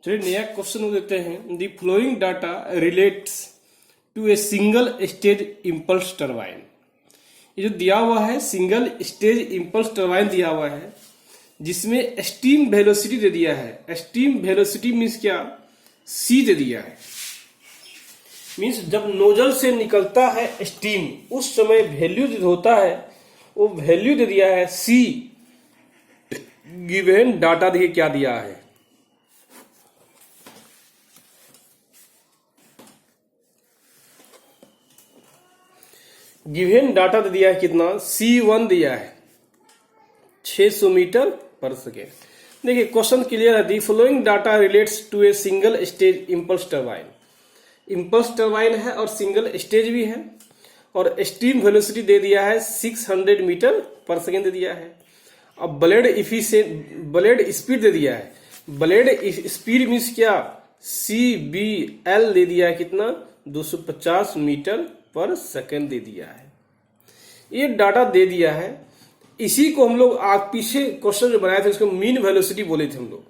चलिए नया क्वेश्चन देते हैं। The following data relates to a single stage impulse turbine. ये जो दिया हुआ है सिंगल स्टेज इम्पल्स टरबाइन दिया हुआ है, जिसमें स्टीम वेलोसिटी दे दिया है। स्टीम वेलोसिटी मीन्स क्या, सी दे दिया है। मीन्स जब नोजल से निकलता है स्टीम, उस समय वैल्यू जो होता है वो वैल्यू दे दिया है सी। गिवन डाटा देखिए क्या दिया है, गिवन डाटा दे दिया है कितना, C1 दिया है 600 मीटर पर सेकेंड। देखिए क्वेश्चन क्लियर है। The following data relates to a single stage impulse turbine. Impulse turbine है और सिंगल स्टेज भी है, और स्टीम वेलोसिटी दे दिया है 600 मीटर पर सेकेंड दे दिया है। अब ब्लेड स्पीड दे दिया है। ब्लेड स्पीड मीन्स क्या, CBL दे दिया है कितना, 250 मीटर पर सेकेंड दे दिया है। ये डाटा दे दिया है। इसी को हम लोग पीछे क्वेश्चन जो बनाए थे उसको मीन वेलोसिटी बोले थे हम लोग,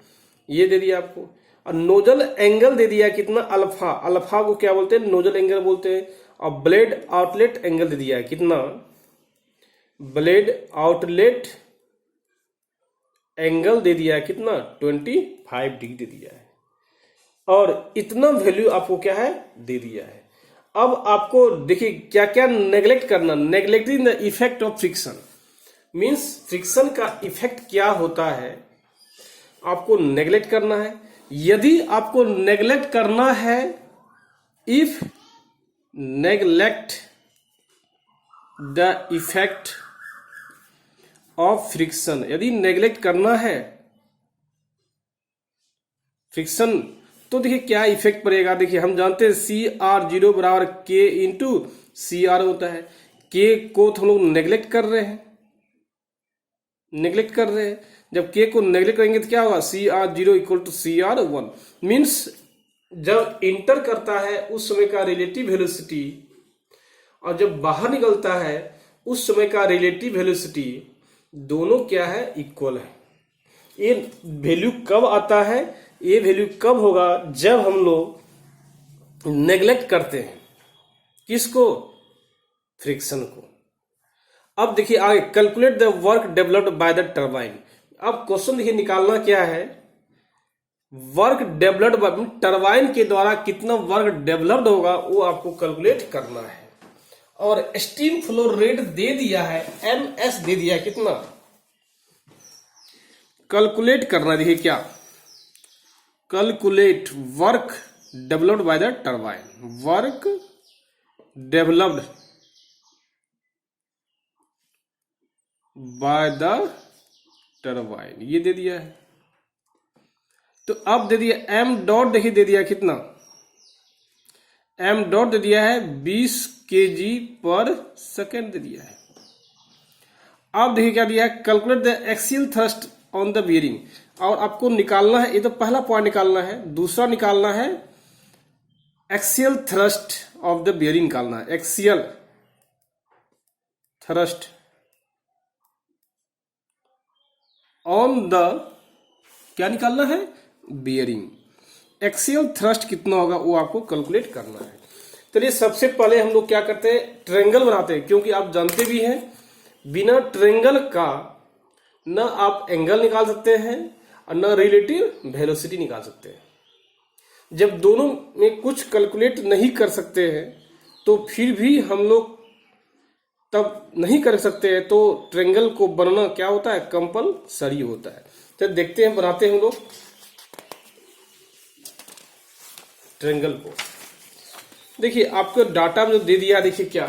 ये दे दिया आपको। और नोजल एंगल दे दिया कितना, अल्फा। अल्फा को क्या बोलते हैं, नोजल एंगल बोलते हैं। और ब्लेड आउटलेट एंगल दे दिया है कितना, ब्लेड आउटलेट एंगल दे दिया है कितना, 25 डिग्री दे दिया है। और इतना वैल्यू आपको क्या है, दे दिया है। अब आपको देखिए क्या क्या नेग्लेक्ट करना। Neglecting the effect of friction means friction का इफेक्ट क्या होता है, आपको नेग्लेक्ट करना है। यदि आपको नेग्लेक्ट करना है, if neglect the effect of friction, यदि नेग्लेक्ट करना है फ्रिक्शन, तो देखिए क्या इफेक्ट पड़ेगा। देखिए हम जानते हैं CR0 बराबर K इंटू CR होता है। K को तो हम लोग नेग्लेक्ट कर रहे हैं, जब K को नेग्लेक्ट करेंगे तो क्या होगा, CR0 equal to CR1। Means जब इंटर करता है उस समय का रिलेटिव वेलोसिटी, और जब बाहर निकलता है उस समय का रिलेटिव वेलोसिटी, दोनों क्या है, इक्वल है। ये वैल्यू कब आता है, ये वैल्यू कब होगा, जब हम लोग नेग्लेक्ट करते हैं किसको, फ्रिक्शन को। अब देखिए आगे, calculate the work developed by the turbine. अब क्वेश्चन देखिए निकालना क्या है, वर्क डेवलप्ड बाय टरबाइन के द्वारा कितना वर्क डेवलप्ड होगा वो आपको कैलकुलेट करना है। और स्टीम फ्लो रेट दे दिया है, MS दे दिया है कितना, कैलकुलेट करना। देखिए क्या, calculate work developed by the turbine, work developed by the turbine, ये दे दिया है। तो अब दे दिया m डॉट, देखिए दे दिया कितना, m डॉट दे दिया है 20 kg पर सेकेंड दे दिया है। अब देखिए क्या दिया है, calculate the axial thrust on the bearing. और आपको निकालना है, ये तो पहला पॉइंट निकालना है। दूसरा निकालना है axial thrust of the bearing निकालना है। एक्सियल थ्रस्ट ऑन द, क्या निकालना है, बियरिंग। एक्सियल थ्रस्ट कितना होगा वो आपको कैलकुलेट करना है। चलिए सबसे पहले हम लोग क्या करते हैं, ट्रायंगल बनाते हैं, क्योंकि आप जानते भी हैं बिना ट्रायंगल का न आप एंगल निकाल सकते हैं और न रिलेटिव वेलोसिटी निकाल सकते हैं। जब दोनों में कुछ कैलकुलेट नहीं कर सकते हैं तो फिर भी हम लोग तब नहीं कर सकते हैं, तो ट्रायंगल को बनना क्या होता है, कंपलसरी होता है। तो देखते हैं, बनाते हैं हम लोग ट्रायंगल को। देखिए आपको डाटा में जो दे दिया, देखिए क्या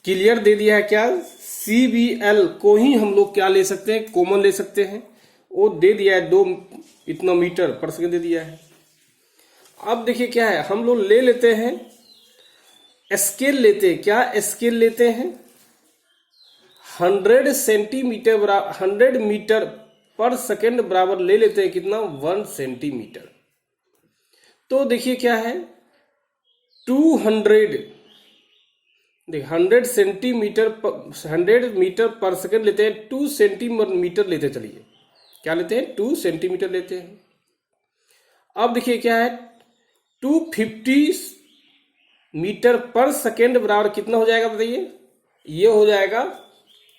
क्लियर दे दिया है, क्या CBL को ही हम लोग क्या ले सकते हैं, कॉमन ले सकते हैं। वो दे दिया है 2 इतना मीटर पर सेकेंड दे दिया है। अब देखिए क्या है, हम लोग ले लेते हैं स्केल, लेते हैं क्या, स्केल लेते हैं 100 सेंटीमीटर बराबर 100 मीटर पर सेकेंड बराबर ले लेते हैं कितना, 1 सेंटीमीटर। तो देखिए क्या है, 200 देख 100 सेंटीमीटर 100 मीटर पर सेकेंड लेते हैं, 2 सेंटीमीटर लेते, चलिए क्या लेते हैं, 2 सेंटीमीटर लेते हैं। अब देखिए क्या है, 250 मीटर पर सेकेंड बराबर कितना हो जाएगा बताइए? ये हो जाएगा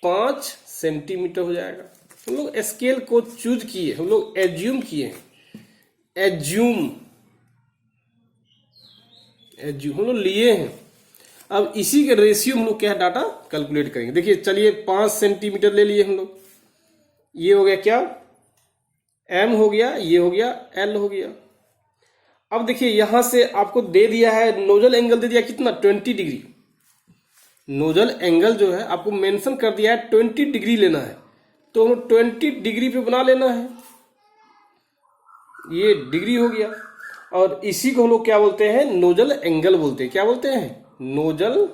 5 सेंटीमीटर हो जाएगा। हम लोग स्केल को चूज किए, हम लोग एज्यूम किए हैं, एज्यूम हम लोग लिए हैं। अब इसी के रेशियो हम लोग क्या है डाटा कैलकुलेट करेंगे। देखिए चलिए 5 सेंटीमीटर ले लिए हम लोग, ये हो गया क्या, एम हो गया, ये हो गया एल हो गया। अब देखिए यहां से आपको दे दिया है नोजल एंगल, दे दिया कितना, 20 डिग्री। नोजल एंगल जो है आपको मेंशन कर दिया है 20 डिग्री लेना है, तो हम 20 डिग्री पे बना लेना है, ये डिग्री हो गया। और इसी को हम लोग क्या बोलते हैं, नोजल एंगल बोलते हैं। क्या बोलते हैं? नोजल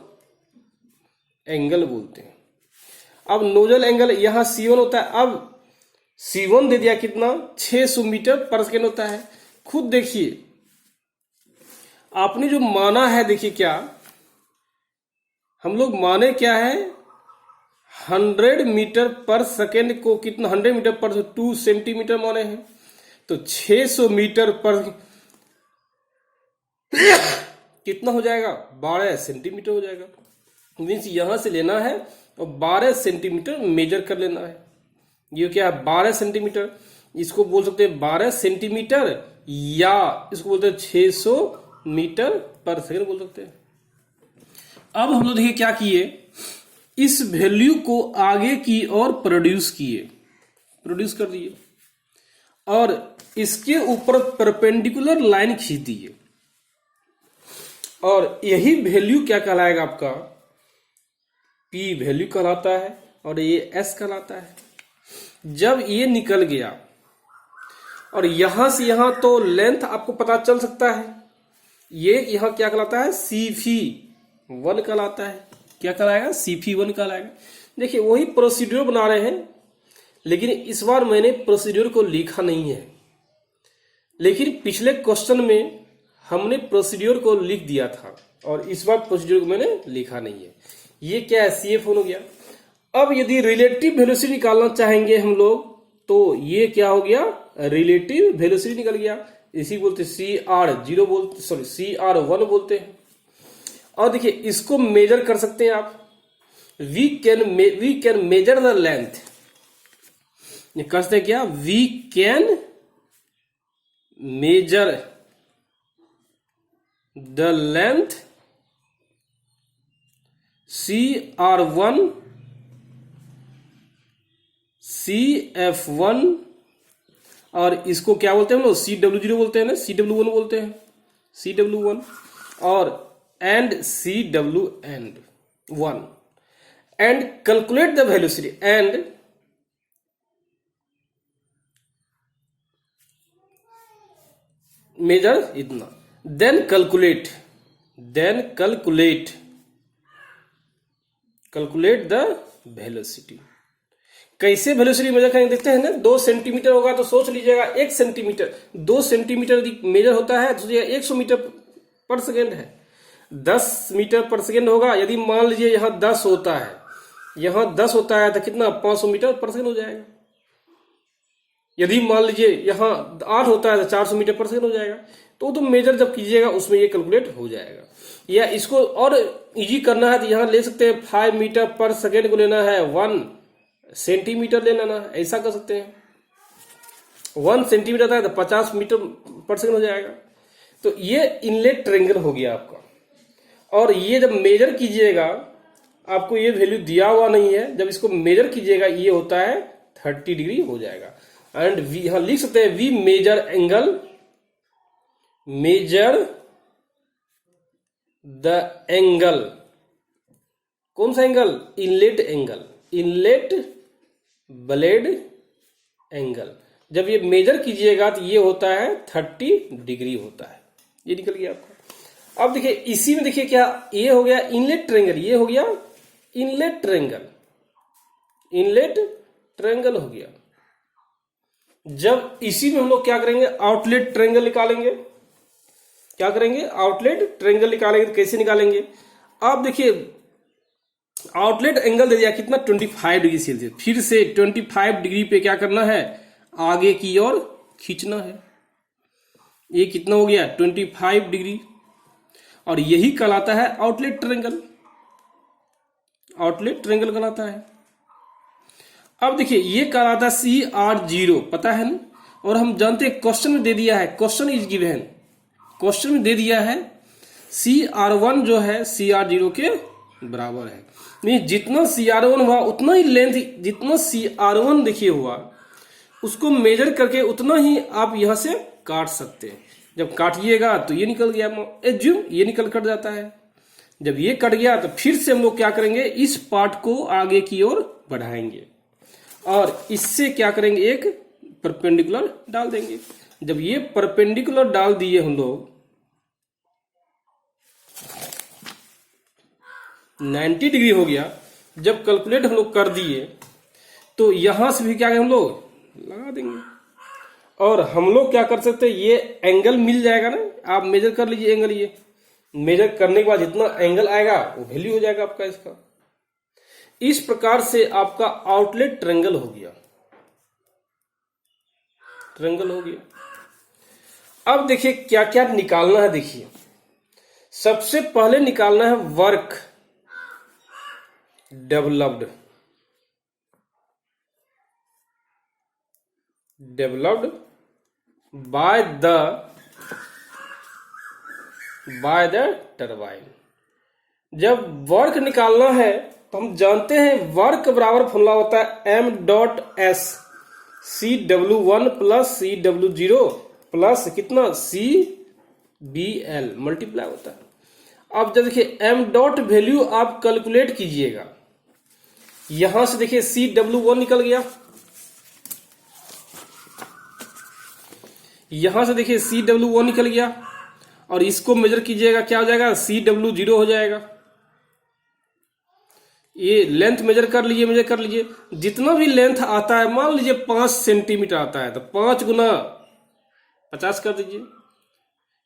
एंगल बोलते हैं। अब नोजल एंगल यहां C1 होता है। अब C1 दे दिया कितना, 600 मीटर पर सेकेंड होता है। खुद देखिए आपने जो माना है, देखिए क्या हम लोग माने क्या है, 100 मीटर पर सेकेंड को कितना, 100 मीटर पर 2 सेंटीमीटर माने हैं, तो 600 मीटर पर कितना हो जाएगा, 12 सेंटीमीटर हो जाएगा। मीन्स यहां से लेना है और 12 सेंटीमीटर मेजर कर लेना है। ये क्या है, 12 सेंटीमीटर, इसको बोल सकते हैं 12 सेंटीमीटर, या इसको बोलते हैं 600 मीटर पर सेकेंड बोल सकते हैं। अब हम लोग देखिए क्या किए, इस वैल्यू को आगे की ओर प्रोड्यूस कर दिए और इसके ऊपर परपेंडिकुलर लाइन खींच दिए, और यही वैल्यू क्या कहलाएगा आपका, P वैल्यू कहलाता है और ये S कहलाता है। जब ये निकल गया और यहां से यहां तो लेंथ आपको पता चल सकता है, ये यहां क्या कहलाता है, CP1 कहलाता है। क्या कहलाएगा, CP1 कहलाएगा। देखिए वही प्रोसीड्यूर बना रहे हैं, लेकिन इस बार मैंने प्रोसीड्यूर को लिखा नहीं है, लेकिन पिछले क्वेश्चन में हमने प्रोसीड्यूर को लिख दिया था और इस बार प्रोसीड्यूर को मैंने लिखा नहीं है। ये क्या है, CF1 हो गया। अब यदि रिलेटिव वेलोसिटी निकालना चाहेंगे हम लोग, तो ये क्या हो गया, रिलेटिव वेलोसिटी निकल गया। इसी बोलते CR0 बोलते, सॉरी CR1 बोलते हैं। और देखिए इसको मेजर कर सकते हैं आप, we can measure the length. ये कर सकते हैं क्या, we can measure the length CR1 CF1, और इसको क्या बोलते हैं हम लोग, CW0 बोलते हैं ना, CW1 बोलते हैं, CW1 और and CW1, and calculate the velocity, and measure इतना, देन कैलकुलेट द वेलोसिटी। कैसे वेलोसिटी मेजर करेंगे देखते हैं ना। 2 सेंटीमीटर होगा तो सोच लीजिएगा 1 सेंटीमीटर, 2 सेंटीमीटर मेजर होता है तो सोचिएगा 100 मीटर पर सेकेंड है। 10 मीटर पर सेकेंड होगा, यदि मान लीजिए यहां 10 होता है, यहां 10 होता है तो कितना, 500 मीटर पर सेकेंड हो जाएगा। यदि मान लीजिए यहां 8 होता है तो 400 मीटर पर सेकेंड हो जाएगा। तो मेजर जब कीजिएगा उसमें ये कैलकुलेट हो जाएगा। या इसको और इजी करना है तो यहां ले सकते हैं 5 मीटर पर सेकेंड को लेना है 1 सेंटीमीटर ले लेना है, ऐसा कर सकते हैं। 1 सेंटीमीटर था तो 50 मीटर पर सेकेंड हो जाएगा। तो ये इनलेट ट्रायंगल हो गया आपका। और ये जब मेजर कीजिएगा, आपको ये वैल्यू दिया हुआ नहीं है, जब इसको मेजर कीजिएगा ये होता है 30 डिग्री हो जाएगा। एंड वी यहां लिख सकते हैं, वी मेजर द एंगल, कौन सा एंगल, इनलेट ब्लेड एंगल। जब ये मेजर कीजिएगा तो ये होता है 30 डिग्री होता है। ये निकल गया आपका। अब देखिए इसी में देखिए क्या, ये हो गया इनलेट ट्रायंगल, ये हो गया इनलेट ट्रायंगल हो गया। जब इसी में हम लोग क्या करेंगे, आउटलेट ट्रायंगल निकालेंगे। क्या करेंगे, आउटलेट ट्रायंगल निकालेंगे। तो कैसे निकालेंगे, आप देखिए आउटलेट एंगल दे दिया कितना, 25 डिग्री सेल्सियस। फिर से 25 डिग्री पे क्या करना है, आगे की ओर खींचना है। ये कितना हो गया 25 डिग्री, और यही कहलाता है आउटलेट ट्रायंगल, आउटलेट ट्रायंगल कहलाता है। अब देखिए ये कहलाता है CR0, पता है ना, और हम जानते हैं क्वेश्चन में दे दिया है, क्वेश्चन इज गिवन, क्वेश्चन में दे दिया है CR1 जो है CR0 के बराबर है। नहीं, जितना CR1 हुआ उतना ही लेंथ, जितना CR1 देखिए हुआ उसको मेजर करके उतना ही आप यहां से काट सकते हैं। जब काटिएगा तो ये निकल गया, एज्यूम ये निकल कट जाता है। जब ये कट गया तो फिर से हम लोग क्या करेंगे, इस पार्ट को आगे की ओर बढ़ाएंगे और इससे क्या करेंगे, एक परपेंडिकुलर डाल देंगे। जब ये परपेंडिकुलर डाल दिए हम लोग 90 डिग्री हो गया, जब कैलकुलेट हम लोग कर दिए तो यहां से भी क्या करेंगे हम लोग लगा देंगे, और हम लोग क्या कर सकते हैं, ये एंगल मिल जाएगा ना, आप मेजर कर लीजिए एंगल, ये मेजर करने के बाद जितना एंगल आएगा वो वैल्यू हो जाएगा आपका इसका। इस प्रकार से आपका आउटलेट ट्रायंगल हो गया, ट्रायंगल हो गया। अब देखिए क्या क्या निकालना है। देखिए सबसे पहले निकालना है work developed, developed by the turbine. जब वर्क निकालना है तो हम जानते हैं वर्क बराबर फॉर्मूला होता है m.s CW1 plus CW0 plus कितना CBL मल्टीप्लाई होता है। अब जब देखिए m डॉट वैल्यू आप कैलकुलेट कीजिएगा, यहां से देखिए CW1 निकल गया, यहां से देखिए CW1 निकल गया, और इसको मेजर कीजिएगा क्या हो जाएगा, CW0 हो जाएगा। ये लेंथ मेजर कर लीजिए, जितना भी लेंथ आता है, मान लीजिए 5 सेंटीमीटर आता है तो 5 गुना 50 कर दीजिए,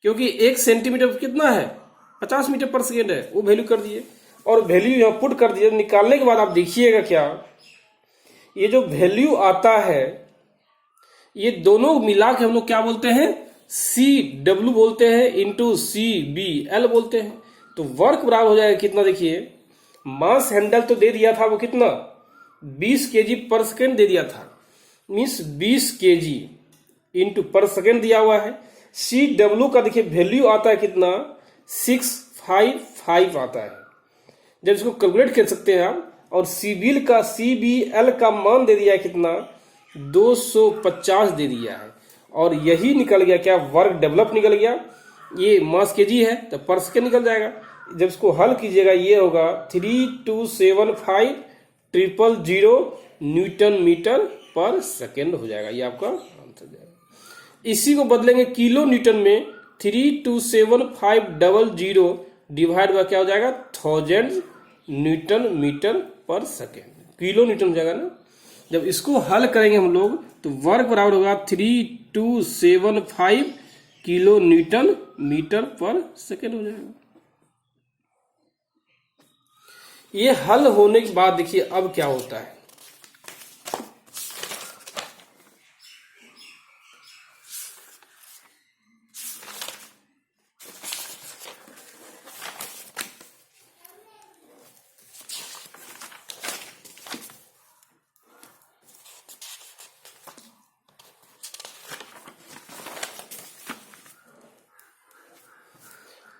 क्योंकि 1 सेंटीमीटर कितना है 50 मीटर पर सेकेंड है, वो वैल्यू कर दिए और वैल्यू यहां पुट कर दिए। निकालने के बाद आप देखिएगा क्या, ये जो वैल्यू आता है ये दोनों मिला के हम लोग क्या बोलते हैं, CW बोलते हैं इंटू CBL बोलते हैं। तो वर्क बराबर हो जाएगा कितना, देखिए मास हैंडल तो दे दिया था वो कितना 20 kg पर सेकेंड दे दिया था, मीन्स 20 kg इंटू पर सेकेंड दिया हुआ है। CW का देखिए वैल्यू आता है कितना 655 आता है, जब इसको कैलकुलेट कर सकते हैं आप। और CBL का मान दे दिया है कितना 250 दे दिया है, और यही निकल गया क्या, वर्क डेवलप निकल गया। ये मास केजी है तो पर सेकेंड निकल जाएगा। जब इसको हल कीजिएगा ये होगा 3275,000 न्यूटन मीटर पर सेकेंड हो जाएगा, ये आपका आंसर जाएगा। इसी को बदलेंगे किलो न्यूटन में, 327,500 डिवाइड बाय क्या हो जाएगा 1000 Newton metre per second, kilo Newton हो जाएगा ना। जब इसको हल करेंगे हम लोग तो वर्क बराबर होगा 3275 kilo Newton metre per second हो जाएगा। ये हल होने के बाद देखिए अब क्या होता है,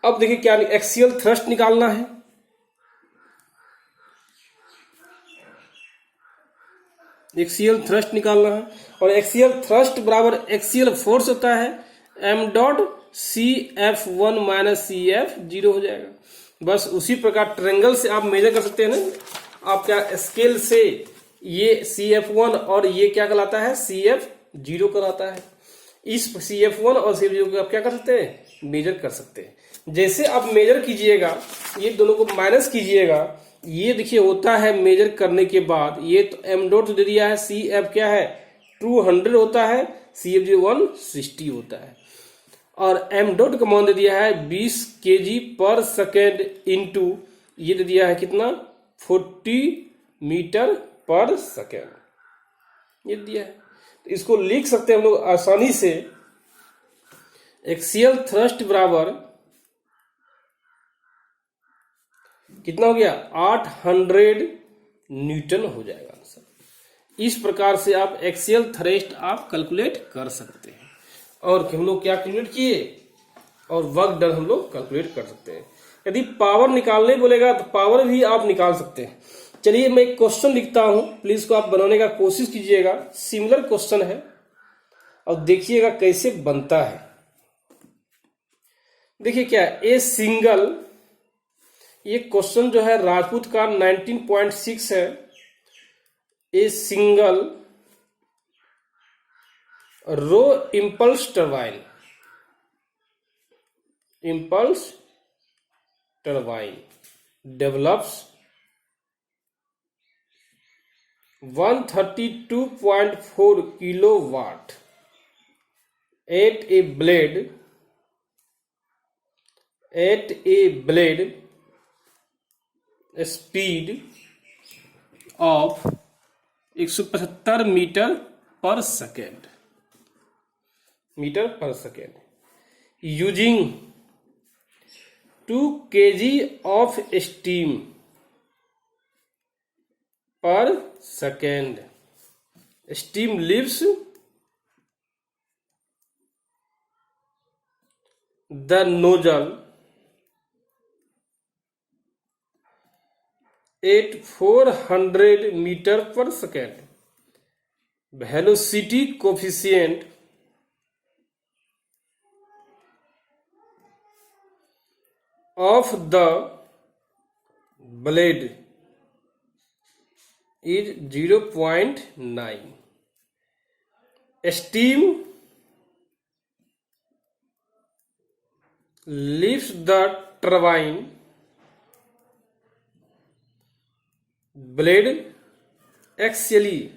अब देखिए क्या एक्सियल थ्रस्ट निकालना है। एक्सियल थ्रस्ट निकालना है, और एक्सियल थ्रस्ट बराबर एक्सियल फोर्स होता है m.CF1 माइनस CF0 हो जाएगा। बस उसी प्रकार ट्रायंगल से आप मेजर कर सकते हैं ना, आप क्या स्केल से ये CF1 और ये क्या कहलाता है CF0 कहलाता है। इस CF1 और CF0 को आप क्या कर सकते हैं, मेजर कर सकते हैं। जैसे आप मेजर कीजिएगा, ये दोनों को माइनस कीजिएगा, ये देखिए होता है मेजर करने के बाद, ये तो m डॉट दे दिया है, CF क्या है 200 होता है, CF0 160 होता है, और m डॉट का मान दे दिया है 20 kg पर सेकेंड इंटू ये दे दिया है कितना 40 मीटर पर सेकेंड, ये दिया है। तो इसको लिख सकते हैं हम लोग आसानी से, एक्सियल थ्रस्ट बराबर कितना हो गया, 800 न्यूटन हो जाएगा आंसर। इस प्रकार से आप एक्सियल थ्रस्ट आप कैलकुलेट कर सकते हैं। और हम लोग क्या कैलकुलेट किए, और वर्क डन हम लोग कैलकुलेट कर सकते हैं। यदि पावर निकालने बोलेगा तो पावर भी आप निकाल सकते हैं। चलिए मैं एक क्वेश्चन लिखता हूं, प्लीज को आप बनाने का कोशिश कीजिएगा। सिमिलर क्वेश्चन है और देखिएगा कैसे बनता है। देखिए क्या ए सिंगल, ये क्वेश्चन जो है राजपूत का 19.6 है। A single row impulse turbine, impulse turbine develops 132.4 kilowatt at a blade speed of 175 metre per second using 2 kg of steam per second. Steam leaves the nozzle at 400 meter per second. Velocity coefficient of the blade is 0.9. Steam leaves the turbine blade axially.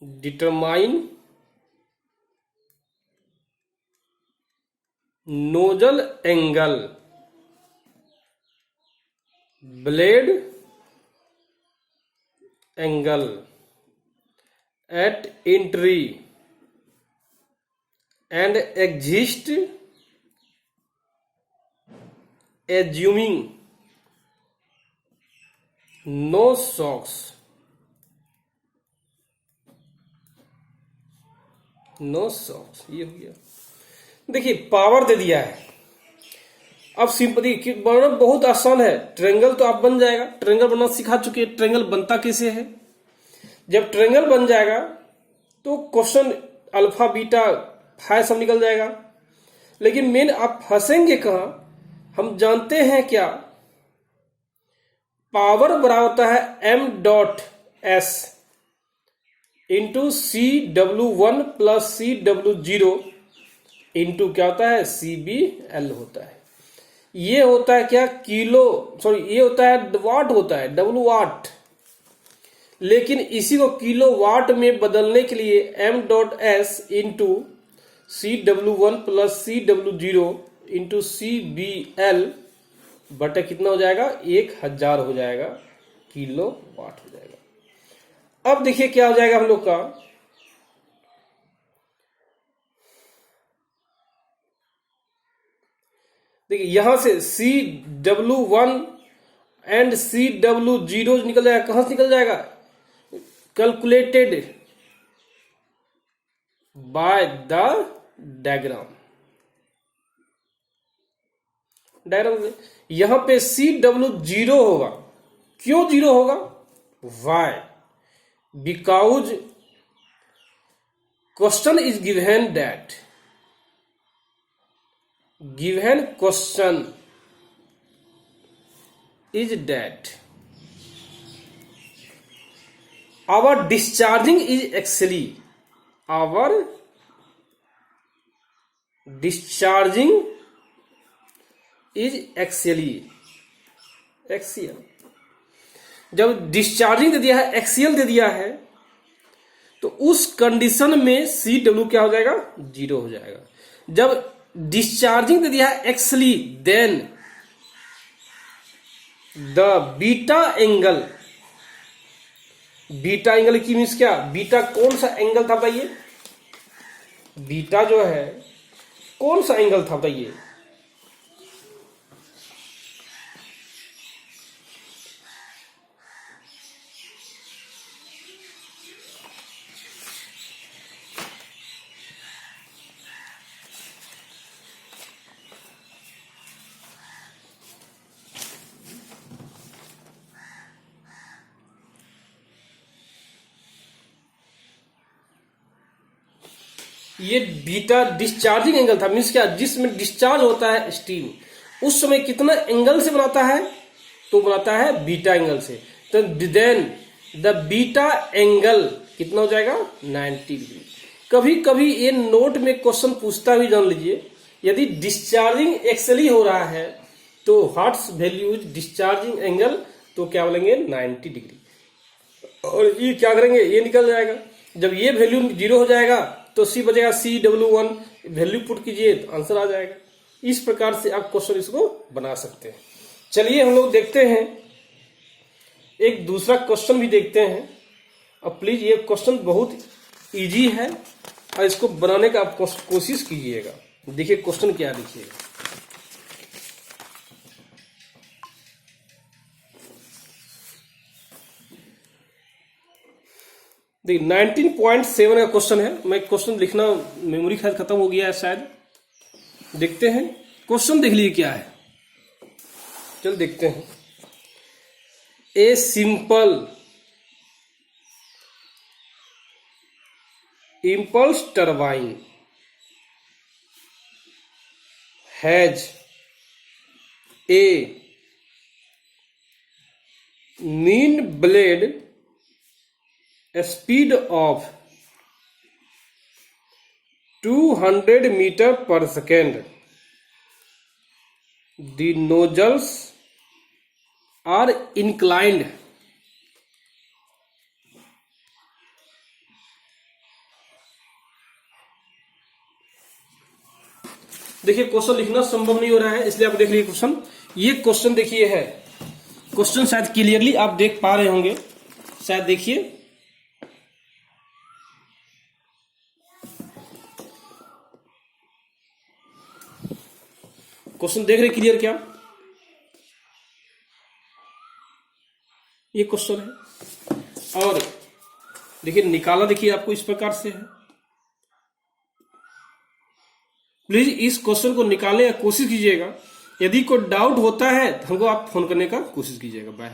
Determine nozzle angle, blade angle at entry and exit, assuming no shocks. ये हो गया। देखिए power दे दिया है। अब simply बनाना बहुत आसान है। ट्रायंगल तो आप बन जाएगा, ट्रायंगल बनना सिखा चुके हैं। ट्रायंगल बनता कैसे है, जब ट्रायंगल बन जाएगा तो क्वेश्चन अल्फा बीटा फाइ सब निकल जाएगा। लेकिन मेन आप फंसेंगे कहां, हम जानते हैं क्या, पावर बराबर होता है m.s into CW1 plus CW0 into क्या होता है CBL होता है। ये होता है क्या ये होता है वाट, होता है W वाट। लेकिन इसी को किलो वाट में बदलने के लिए m.s into CW1 plus CW0 into CBL बटे कितना हो जाएगा, 1000 हो जाएगा, किलो वाट हो जाएगा। अब देखिए क्या हो जाएगा हम लोग का, देखिए यहां से CW1 एंड CW0 निकल जाएगा। कहां से निकल जाएगा, कैलकुलेटेड बाय द डायग्राम। यहां पे CW0 होगा। क्यों 0 होगा, why, because question is given that, given question is that our discharging is axially, axial. जब डिस्चार्जिंग दे दिया है, एक्सियल दे दिया है, तो उस कंडीशन में CW क्या हो जाएगा, 0 हो जाएगा। जब डिस्चार्जिंग दे दिया है axially, then the beta angle, beta angle की मीन्स क्या, बीटा कौन सा एंगल था बताइए, बीटा जो है कौन सा एंगल था बताइए। ये बीटा डिस्चार्जिंग एंगल था, मीन्स क्या, जिसमें डिस्चार्ज होता है स्टीम, उस समय कितना एंगल से बनाता है, तो बनाता है बीटा एंगल से। तो देन द बीटा एंगल कितना हो जाएगा, 90 डिग्री। कभी कभी ये नोट में क्वेश्चन पूछता भी, जान लीजिए, यदि डिस्चार्जिंग एक्चुअली हो रहा है तो what's value is discharging angle, तो क्या बोलेंगे 90 डिग्री। और ये क्या करेंगे, ये निकल जाएगा, जब ये वैल्यू 0 हो जाएगा तो सी बचेगा, CW1 वैल्यू पुट कीजिए तो आंसर आ जाएगा। इस प्रकार से आप क्वेश्चन इसको बना सकते हैं। चलिए हम लोग देखते हैं एक दूसरा क्वेश्चन भी देखते हैं। अब प्लीज ये क्वेश्चन बहुत इजी है और इसको बनाने का आप कोशिश कीजिएगा। देखिए क्वेश्चन क्या लिखिएगा। देखिए 19.7 का क्वेश्चन है। मैं क्वेश्चन लिखना, मेमोरी शायद खत्म हो गया है शायद। देखते हैं क्वेश्चन, देख लीजिए क्या है। चल देखते हैं। A simple impulse turbine has a mean blade speed of 200 meter per second. The nozzles are inclined देखिए क्वेश्चन लिखना संभव नहीं हो रहा है, इसलिए आप देख लीजिए क्वेश्चन। ये क्वेश्चन देखिए है, क्वेश्चन शायद क्लियरली आप देख पा रहे होंगे, शायद देखिए। क्वेश्चन देख रहे क्लियर क्या, ये क्वेश्चन है। और देखिए निकाला, देखिए आपको इस प्रकार से है। प्लीज इस क्वेश्चन को निकालने का कोशिश कीजिएगा। यदि कोई डाउट होता है तो हमको आप फोन करने का कोशिश कीजिएगा। बाय।